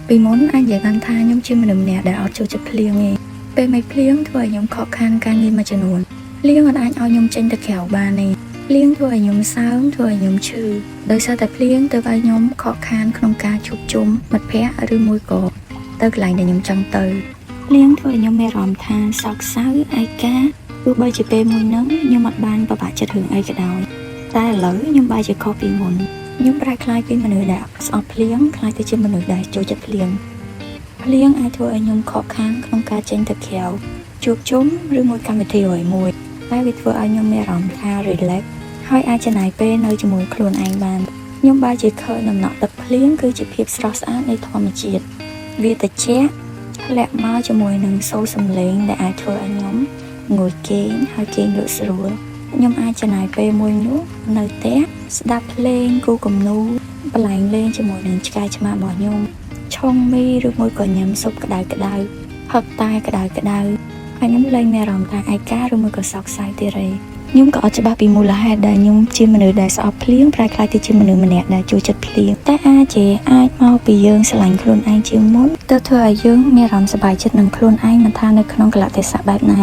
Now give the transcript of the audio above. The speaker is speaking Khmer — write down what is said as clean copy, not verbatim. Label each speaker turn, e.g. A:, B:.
A: ពីមុនអាចនិយាយបានថាខ្ញុំជាមនុស្សម្នាក់ដែលអត់ចូលចិត្តភ្លៀងទេពេលមិនភ្លៀងធ្វើឲ្យខ្ញុំខកខានការងារមួយចំនួនភ្លៀងអាចឲ្យខ្ញុំចេញទៅក្រៅបានទេភ្លៀងធ្វើឲ្យខ្ញុំសើមធ្វើឲ្យខ្ញុំឈឺដោយសារតែភ្លៀងទៅឲ្យខ្ញុំខកខានក្នុងការជួបជុំមិត្តភ័ក្តិឬមួយក៏ទៅកន្លែងដែលខ្ញុំចង់ទៅភ្លៀងធ្វើឲ្យខ្ញុំមានអារម្មណ៍ថាសោកសៅឯកាទោះបីជាពេលមួយហ្នឹងខ្ញុំអត់បានប្របាក់ចិត្តរឿងអីក៏ដោយតែឥឡូវខ្ញុំបែរជាខុសពីមុនខ្ញុំប្រែក្លាយពីមនុស្សដែលស្អប់ភ្លៀងក្លាយទៅជាមនុស្សដែលចូលចិត្តភ្លៀងអាចធ្វើឲ្យខ្ញុំខកខានក្នុងការចេញទៅក្រៅជួបជុំឬមួយកម្មវិធីអ្វីមួយតែវាធ្វើឲ្យខ្ញុំមានអារម្មណ៍ថា relax ហើយអាចចំណាយពេលនៅជាមួយខ្លួនឯងបានខ្ញុំបែរជាឃើញដំណក់ទឹកភ្លៀងគឺជាភាពស្រស់ស្អាតនៃធម្មជាតិវាត្រជាក់ធ្លាក់មកជាមួយនឹងសូរសំឡេងដែលអាចធ្វើឲ្យខ្ញុំងុយគេងហើយគេងលក់ស្រួលខ្ញុំអាចចំណាយពេលមួយនោះនៅផ្ទះស្ដាប់ភ្លេងគូគំនូបន្លែងលេងជាមួយនឹងឆ្កែឆ្មារបស់ខ្ញុំឆុងមីឬមួយក៏ញ៉ាំស៊ុបក្តៅហឹកតែក្តៅហើយខ្ញុំលែងមានអារម្មណ៍ថាឯកាឬមួយក៏សោកសៅទៀតទេខ្ញុំក៏អត់ច្បាស់ពីមូលហេតុដែលខ្ញុំជាមនុស្សដែលស្អប់ភ្លៀងប្រែក្លាយទៅជាមនុស្សម្នាក់ដែលចូលចិត្តភ្លៀងតែអាចមកពីយើងស្រឡាញ់ខ្លួនឯងជាងមុនទៅធ្វើឲ្យយើងមានអារម្មណ៍សប្បាយចិត្តនឹងខ្លួនឯងមិនថានៅក្នុងកលៈទេសៈបែបណា